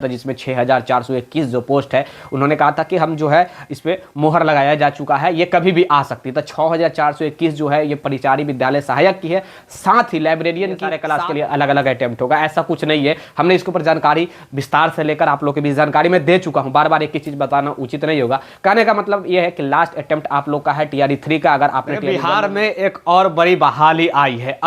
जिसमें 6421 जो पोस्ट है उन्होंने कहा था कि हम जो है इस पे मोहर लगाया जा चुका है, ये कभी भी आ सकती है। तो 6421 जो है ये परिचारी विद्यालय सहायक की है, साथ ही लाइब्रेरियन की क्लास के लिए अलग अलग अटेम्प्ट होगा। ऐसा कुछ नहीं है, हमने इसके ऊपर जानकारी विस्तार से लेकर आप लोग के बीच जानकारी में दे चुका हूं। बार बार एक ही चीज बताना उचित नहीं होगा। कहने का मतलब यह है कि लास्ट अटेम्प्ट आप लोग का है TRE 3 का। अगर आपने बिहार में एक और बड़ी बहाली आई है,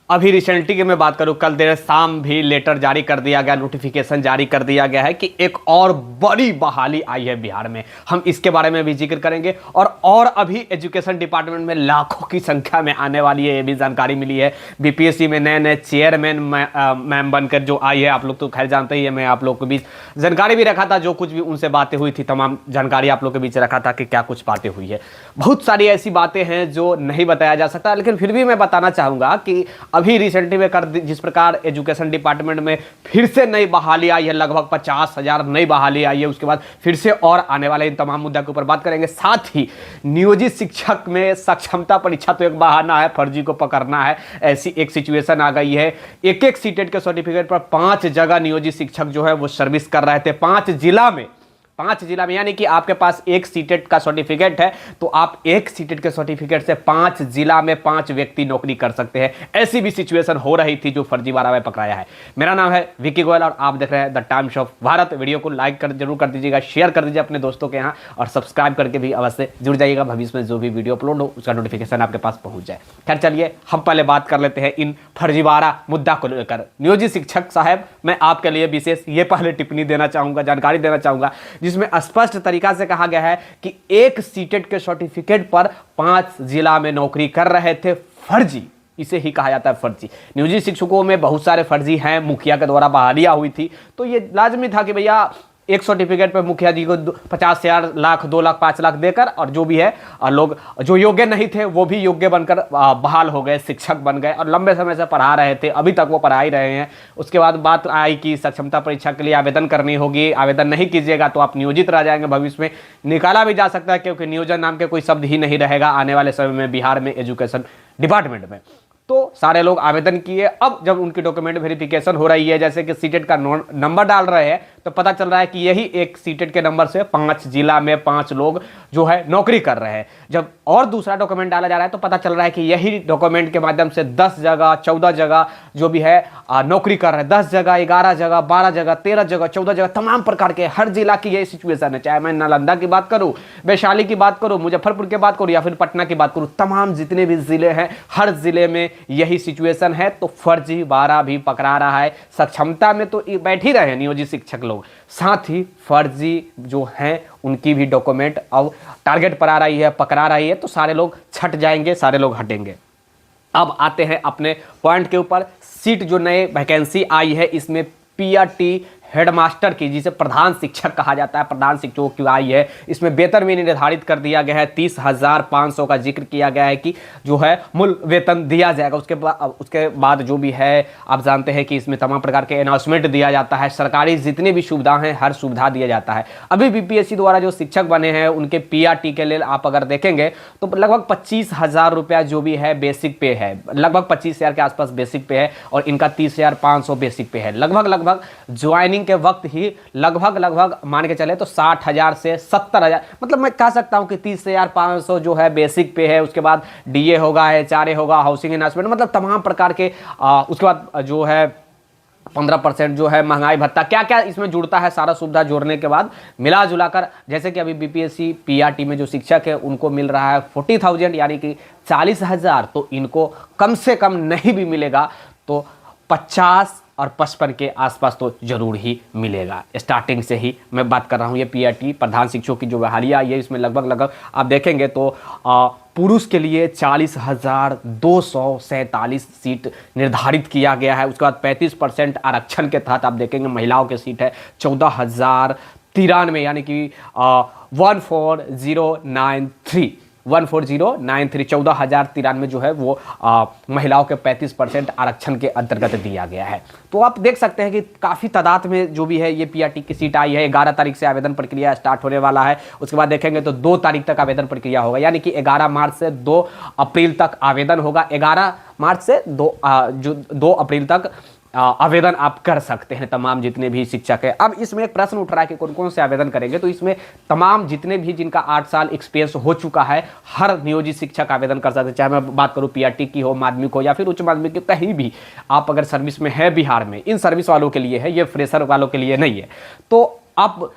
अभी रिसेंटली की मैं बात करूं, कल देर शाम भी लेटर जारी कर दिया गया, नोटिफिकेशन जारी कर दिया गया है कि एक और बड़ी बहाली आई है बिहार में। हम इसके बारे में भी जिक्र करेंगे और अभी एजुकेशन डिपार्टमेंट में लाखों की संख्या में आने वाली है, ये भी जानकारी मिली है। बीपीएससी में नए नए चेयरमैन मैम बनकर जो आई है, आप लोग तो खैर जानते ही है। मैं आप लोग के बीच जानकारी भी रखा था, जो कुछ भी उनसे बातें हुई थी तमाम जानकारी आप लोग के बीच रखा था कि क्या कुछ बातें हुई है। बहुत सारी ऐसी बातें हैं जो नहीं बताया जा सकता, लेकिन फिर भी मैं बताना चाहूंगा कि अभी रिसेंटली में जिस प्रकार एजुकेशन डिपार्टमेंट में फिर से नई बहाली आई है, लगभग 50,000 नई बहाली आई है, उसके बाद फिर से और आने वाले इन तमाम मुद्दों के ऊपर बात करेंगे। साथ ही नियोजित शिक्षक में सक्षमता परीक्षा तो एक बहाना है, फर्जी को पकड़ना है, ऐसी एक सिचुएशन आ गई है। एक एक सीटेट के सर्टिफिकेट पर 5 जगह नियोजित शिक्षक जो है वो सर्विस कर रहे थे, 5 जिला में, यानी कि आपके पास एक सीटेट का सर्टिफिकेट है तो आप एक सीटेट के सर्टिफिकेट से 5 जिला में 5 व्यक्ति नौकरी कर सकते हैं। ऐसी भी सिचुएशन हो रही थी जो फर्जीवाड़ा में पकड़ाया है। मेरा नाम है विकी गोयल और आप देख रहे हैं the times of Bharat. Video को लाइक कर जरूर कर दीजिएगा, शेयर कर दीजिए अपने दोस्तों के यहाँ और सब्सक्राइब करके भी अवश्य जुड़ जाइएगा। भविष्य में जो भी वीडियो अपलोड हो उसका नोटिफिकेशन आपके पास पहुंच जाए। खैर चलिए हम पहले बात कर लेते हैं इन फर्जीवाड़ा मुद्दा को लेकर। नियोजित शिक्षक साहब, मैं आपके लिए विशेष ये पहले टिप्पणी देना चाहूंगा, जानकारी देना चाहूंगा, जिसमें स्पष्ट तरीका से कहा गया है कि एक सीटेट के सर्टिफिकेट पर 5 जिला में नौकरी कर रहे थे फर्जी। इसे ही कहा जाता है फर्जी। नियोजित शिक्षकों में बहुत सारे फर्जी हैं, मुखिया के द्वारा बहालियां हुई थी तो ये लाजमी था कि भैया एक सर्टिफिकेट पर मुखिया जी को 50,000, लाख, 2 लाख, 5 लाख देकर, और जो भी है लोग जो योग्य नहीं थे वो भी योग्य बनकर बहाल हो गए, शिक्षक बन गए और लंबे समय से पढ़ा रहे थे, अभी तक वो पढ़ा ही रहे हैं। उसके बाद बात आई कि सक्षमता परीक्षा के लिए आवेदन करनी होगी, आवेदन नहीं कीजिएगा तो आप नियोजित रह जाएंगे, भविष्य में निकाला भी जा सकता है, क्योंकि नियोजन नाम के कोई शब्द ही नहीं रहेगा आने वाले समय में बिहार में एजुकेशन डिपार्टमेंट में। तो सारे लोग आवेदन किए। अब जब उनकी डॉक्यूमेंट वेरिफिकेशन हो रही है, जैसे कि सीटेट का नंबर डाल रहे हैं, तो पता चल रहा है कि यही एक सीटेट के नंबर से 5 जिला में 5 लोग जो है नौकरी कर रहे हैं। जब और दूसरा डॉक्यूमेंट डाला जा रहा है तो पता चल रहा है कि यही डॉक्यूमेंट के माध्यम से 10 जगह, 14 जगह जो भी है नौकरी कर रहे हैं। 10 जगह, 11 जगह, 12 जगह, 13 जगह, 14 जगह, तमाम प्रकार के हर जिला की यही सिचुएशन है। चाहे मैं नालंदा की बात करूं, वैशाली की बात करूं, मुजफ्फरपुर की बात करूं या फिर पटना की बात करूं, तमाम जितने भी जिले हैं हर जिले में यही सिचुएशन है। तो फर्जीवाड़ा भी पकड़ा रहा है। सक्षमता में तो बैठ ही रहे हैं नियोजित शिक्षक लोग, साथ ही फर्जी जो हैं उनकी भी डॉक्यूमेंट अब टारगेट पर आ रही है, पकड़ा रही है। तो सारे लोग छट जाएंगे, सारे लोग हटेंगे। अब आते हैं अपने पॉइंट के ऊपर। सीट जो नए वैकेंसी आई है इसमें PRT हेडमास्टर की, जिसे प्रधान शिक्षक कहा जाता है, प्रधान शिक्षकों की आई है। इसमें वेतन भी निर्धारित कर दिया गया है, 30,500 का जिक्र किया गया है कि जो है मूल वेतन दिया जाएगा। उसके बाद जो भी है आप जानते हैं कि इसमें तमाम प्रकार के अनाउंसमेंट दिया जाता है, सरकारी जितनी भी सुविधा हैं हर सुविधा दिया जाता है। अभी BPSC द्वारा जो शिक्षक बने हैं उनके PRT के लिए आप अगर देखेंगे तो लगभग 25,000 रुपया जो भी है बेसिक पे है, लगभग 25,000 के आसपास बेसिक पे है, और इनका 30,500 बेसिक पे है। लगभग ज्वाइनिंग के वक्त ही लगभग मान के चले तो 60,000 से 70,000, मतलब मैं कह सकता हूं कि 30,500 जो है बेसिक पे है। उसके बाद DA होगा, HRA होगा, हाउसिंग अनाउंसमेंट, मतलब तमाम प्रकार के उसके बाद जो है 15% जो है महंगाई भत्ता, क्या क्या इसमें जुड़ता है, सारा सुविधा जोड़ने के बाद मिला जुलाकर, जैसे कि अभी BPSC PRT में जो शिक्षक है उनको मिल रहा है 40,000 यानी कि 40,000, तो इनको कम से कम नहीं भी मिलेगा तो 50 और 55 के आसपास तो जरूर ही मिलेगा। स्टार्टिंग से ही मैं बात कर रहा हूँ। ये PRT प्रधान शिक्षकों की जो बहालियाँ आई है इसमें लगभग आप देखेंगे तो पुरुष के लिए 40,247 सीट निर्धारित किया गया है। उसके बाद 35% आरक्षण के तहत आप देखेंगे महिलाओं की सीट है 14,093, यानी कि 14,093 14,093 जो है वो महिलाओं के 35% आरक्षण के अंतर्गत दिया गया है। तो आप देख सकते हैं कि काफ़ी तादाद में जो भी है ये PRT की सीट आई है। 11 तारीख से आवेदन प्रक्रिया स्टार्ट होने वाला है। उसके बाद देखेंगे तो 2 तारीख तक आवेदन प्रक्रिया होगा, यानी कि 11 मार्च से 2 अप्रैल तक आवेदन होगा। 11 मार्च से 2 अप्रैल तक आवेदन आप कर सकते हैं, तमाम जितने भी शिक्षक है। अब इसमें एक प्रश्न उठ रहा है कि कौन कौन से आवेदन करेंगे, तो इसमें तमाम जितने भी जिनका 8 साल एक्सपीरियंस हो चुका है हर नियोजित शिक्षक आवेदन कर सकते हैं, चाहे मैं बात करूं पीआरटी की हो, माध्यमिक हो या फिर उच्च माध्यमिक की, कहीं भी आप अगर सर्विस में है बिहार में, इन सर्विस वालों के लिए है, ये फ्रेशर वालों के लिए नहीं है। तो अब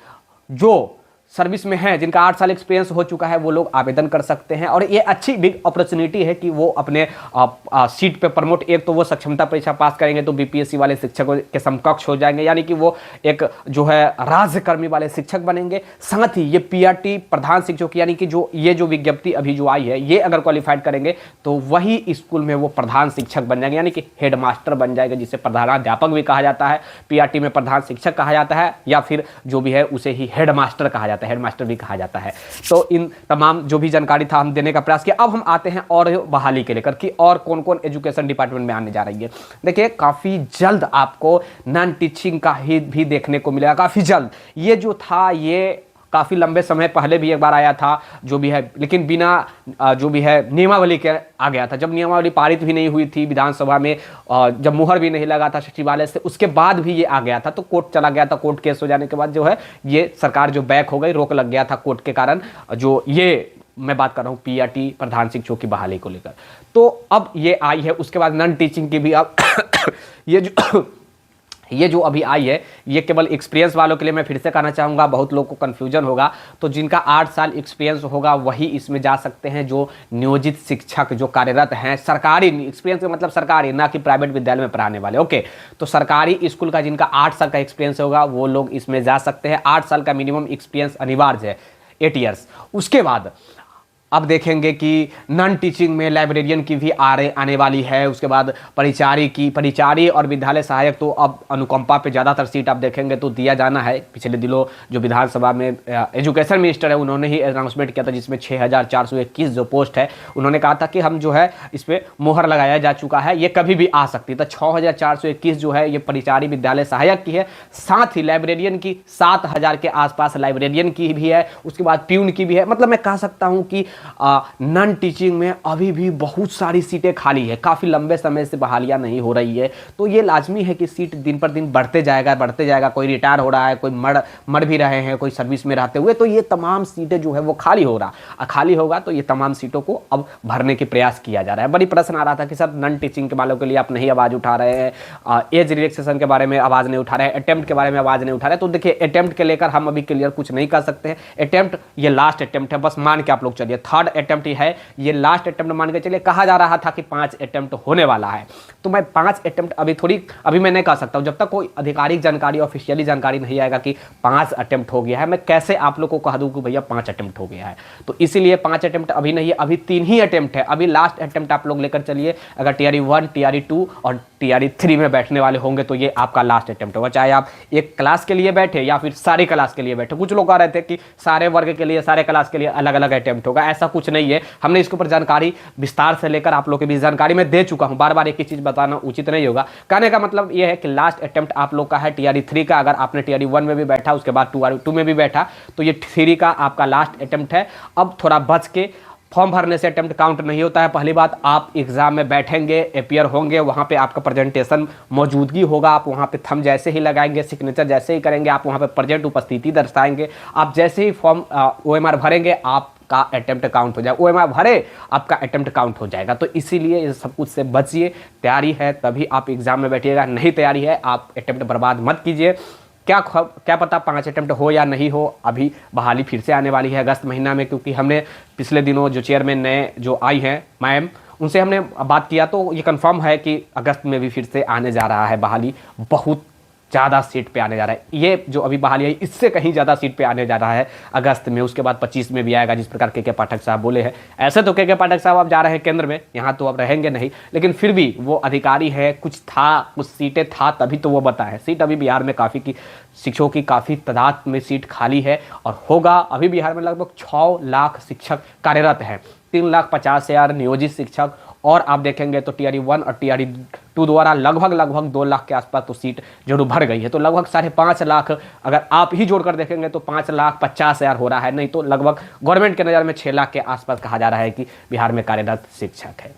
जो सर्विस में है जिनका 8 साल एक्सपीरियंस हो चुका है वो लोग आवेदन कर सकते हैं, और ये अच्छी बिग अपॉर्चुनिटी है कि वो अपने सीट पे प्रमोट, एक तो वो सक्षमता परीक्षा पास करेंगे तो बीपीएससी वाले शिक्षकों के समकक्ष हो जाएंगे, यानी कि वो एक जो है राज्यकर्मी वाले शिक्षक बनेंगे। साथ ही ये पीआरटी प्रधान शिक्षक, यानी कि जो ये जो विज्ञप्ति अभी जो आई है, ये अगर क्वालिफाइड करेंगे तो वही स्कूल में वो प्रधान शिक्षक बन जाएंगे, यानी कि हेड मास्टर बन जाएगा, जिसे प्रधानाध्यापक भी कहा जाता है, पीआरटी में प्रधान शिक्षक कहा जाता है, या फिर जो भी है उसे ही हेड मास्टर कहा जाता है, हेड मास्टर भी कहा जाता है। तो इन तमाम जो भी जानकारी था हम देने का प्रयास किया। अब हम आते हैं और बहाली के लेकर कि और कौन कौन एजुकेशन डिपार्टमेंट में आने जा रही है। देखिए काफी जल्द आपको नॉन टीचिंग का ही भी देखने को मिलेगा, काफी जल्द। ये जो था ये काफ़ी लंबे समय पहले भी एक बार आया था जो भी है, लेकिन बिना जो भी है नियमावली के आ गया था। जब नियमावली पारित भी नहीं हुई थी विधानसभा में, जब मुहर भी नहीं लगा था सचिवालय से, उसके बाद भी ये आ गया था, तो कोर्ट चला गया था। कोर्ट केस हो जाने के बाद जो है ये सरकार जो बैक हो गई, रोक लग गया था कोर्ट के कारण, जो ये मैं बात कर रहा हूँ पीआरटी प्रधान शिक्षकों की बहाली को लेकर। तो अब ये आई है, उसके बाद नॉन टीचिंग की भी अब ये जो अभी आई है ये केवल एक्सपीरियंस वालों के लिए, मैं फिर से कहना चाहूँगा, बहुत लोग को कन्फ्यूजन होगा। तो जिनका 8 साल एक्सपीरियंस होगा वही इसमें जा सकते हैं, जो नियोजित शिक्षक जो कार्यरत हैं, सरकारी एक्सपीरियंस का मतलब सरकारी, ना कि प्राइवेट विद्यालय में पढ़ाने वाले। ओके, तो सरकारी स्कूल का जिनका 8 साल का एक्सपीरियंस होगा वो लोग इसमें जा सकते हैं। 8 साल का मिनिमम एक्सपीरियंस अनिवार्य है, 8 ईयर्स। उसके बाद अब देखेंगे कि नॉन टीचिंग में लाइब्रेरियन की भी आने वाली है। उसके बाद परिचारी और विद्यालय सहायक, तो अब अनुकंपा पे ज़्यादातर सीट आप देखेंगे तो दिया जाना है। पिछले दिनों जो विधानसभा में एजुकेशन मिनिस्टर है उन्होंने ही अनाउंसमेंट किया था, जिसमें 6421 जो पोस्ट है, उन्होंने कहा था कि हम जो है इस पर मोहर लगाया जा चुका है, ये कभी भी आ सकती है। तो 6421 जो है ये परिचारी विद्यालय सहायक की है, साथ ही लाइब्रेरियन की 7000 के आसपास लाइब्रेरियन की भी है, उसके बाद प्यून की भी है। मतलब मैं कह सकता हूँ कि नॉन टीचिंग में अभी भी बहुत सारी सीटें खाली है, काफ़ी लंबे समय से बहालियां नहीं हो रही है। तो ये लाजमी है कि सीट दिन पर दिन बढ़ते जाएगा। कोई रिटायर हो रहा है, कोई मर भी रहे हैं, कोई सर्विस में रहते हुए, तो ये तमाम सीटें जो है वो खाली होगा। तो ये तमाम सीटों को अब भरने के प्रयास किया जा रहा है। बड़ी प्रश्न आ रहा था कि सर नॉन टीचिंग के वालों के लिए आप नहीं आवाज़ उठा रहे हैं, एज रिलैक्सेशन के बारे में आवाज़ नहीं उठा रहे हैं, अटेम्प्ट के बारे में आवाज़ नहीं उठा रहे। तो देखिए अटेम्प्ट के लेकर हम अभी क्लियर कुछ नहीं कर सकते हैं। अटेम्प्ट ये लास्ट अटेम्प्ट है, बस मान के आप लोग चलिए, 3rd अटेम्प्ट है, ये लास्ट अटेम्प्ट मान के चलिए। कहा जा रहा था कि 5 अटेम्प्ट होने वाला है, तो मैं 5 अटेम्प्ट अभी मैं नहीं कह सकता हूं, जब तक कोई आधिकारिक जानकारी, ऑफिशियली जानकारी नहीं आएगा कि 5 अटेम्प्ट हो गया है, मैं कैसे आप लोग को कह दूं कि भैया 5 अटेम्प्ट हो गया है। तो इसीलिए 5 अटेम्प्ट अभी नहीं है, अभी 3 ही अटेम्प्ट है। अभी लास्ट अटेम्प्ट आप लोग लेकर चलिए। अगर टीआरई 1, टीआरई 2 और टीआरई 3 में बैठने वाले होंगे तो ये आपका लास्ट अटेम्प्ट होगा, चाहे आप एक क्लास के लिए बैठे या फिर सारी क्लास के लिए बैठे। कुछ लोग कह रहे थे कि सारे वर्ग के लिए, सारे क्लास के लिए अलग अलग अटेम्प्ट होगा, ऐसा कुछ नहीं है। हमने इसके ऊपर जानकारी विस्तार से लेकर आप लोग के बीच जानकारी में दे चुका हूं, बार बार एक ही चीज बताना उचित नहीं होगा। कहने का मतलब यह है कि लास्ट अटेम्प्ट आप लोग का है टीआरई 3 का। अगर आपने टीआरई 1 में भी बैठा, उसके बाद 2 में भी बैठा, तो ये 3 का आपका लास्ट अटेम्प्ट है। अब थोड़ा बच के, फॉर्म भरने से अटेम्प्ट काउंट नहीं होता है। पहली बात, आप एग्जाम में बैठेंगे, अपियर होंगे, वहाँ पे आपका प्रेजेंटेशन मौजूदगी होगा, आप वहाँ पे थंब जैसे ही लगाएंगे, सिग्नेचर जैसे ही करेंगे, आप वहाँ पे प्रेजेंट उपस्थिति दर्शाएंगे, आप जैसे ही फॉर्म OMR भरेंगे आपका अटेम्प्ट काउंट हो जाएगा, OMR भरे आपका अटेम्प्ट काउंट हो जाएगा। तो इसीलिए ये सब कुछ से बचिए। तैयारी है तभी आप एग्जाम में बैठिएगा, नहीं तैयारी है आप अटेम्प्ट बर्बाद मत कीजिए। क्या पता 5 अटेम्प्ट हो या नहीं हो। अभी बहाली फिर से आने वाली है अगस्त महीना में, क्योंकि हमने पिछले दिनों जो चेयरमैन नए जो आई हैं मैम, उनसे हमने बात किया तो ये कंफर्म है कि अगस्त में भी फिर से आने जा रहा है बहाली। बहुत ज़्यादा सीट पे आने जा रहा है। ये जो अभी बहाली है इससे कहीं ज़्यादा सीट पे आने जा रहा है अगस्त में। उसके बाद 25 में भी आएगा, जिस प्रकार के पाठक साहब बोले हैं। ऐसे तो के पाठक साहब अब जा रहे हैं केंद्र में, यहाँ तो अब रहेंगे नहीं, लेकिन फिर भी वो अधिकारी है, कुछ सीटें था तभी तो वो बताए। सीट अभी बिहार में काफ़ी की शिक्षकों की काफ़ी तादाद में सीट खाली है और होगा। अभी बिहार में लगभग 6 लाख शिक्षक कार्यरत हैं, 3,50,000 नियोजित शिक्षक, और आप देखेंगे तो टीआरई 1 और टीआरई 2 द्वारा लगभग 2 लाख के आसपास तो सीट जरूर भर गई है। तो लगभग 5.5 लाख अगर आप ही जोड़कर देखेंगे तो 5,50,000 हो रहा है, नहीं तो लगभग गवर्नमेंट के नज़र में 6 लाख के आसपास कहा जा रहा है कि बिहार में कार्यरत शिक्षक है।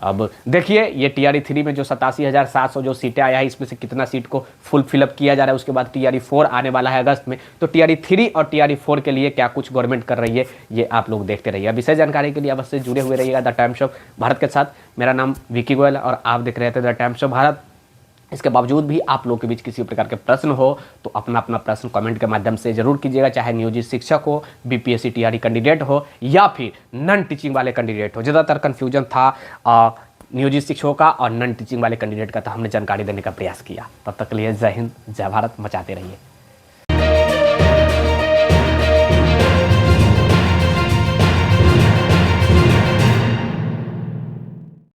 अब देखिए ये टीआरई 3 में जो 87,700 जो सीटें आया है, इसमें से कितना सीट को फुल फिलअप किया जा रहा है। उसके बाद टीआरई 4 आने वाला है अगस्त में, तो टीआरई 3 और टीआरई 4 के लिए क्या कुछ गवर्नमेंट कर रही है ये आप लोग देखते रहिए। विशेष जानकारी के लिए अवश्य जुड़े हुए रहिएगा द टाइम्स ऑफ भारत के साथ। मेरा नाम विकी गोयल और आप देख रहे थे द टाइम्स ऑफ भारत। इसके बावजूद भी आप लोगों के बीच किसी प्रकार के प्रश्न हो तो अपना अपना प्रश्न कमेंट के माध्यम से जरूर कीजिएगा, चाहे नियोजित शिक्षक हो, बीपीएससी टीआरई कैंडिडेट हो या फिर नॉन टीचिंग वाले कैंडिडेट हो। ज़्यादातर कन्फ्यूजन था नियोजित शिक्षकों का और नॉन टीचिंग वाले कैंडिडेट का, तो हमने जानकारी देने का प्रयास किया। तब तक के लिए जय हिंद, जय भारत, मचाते रहिए।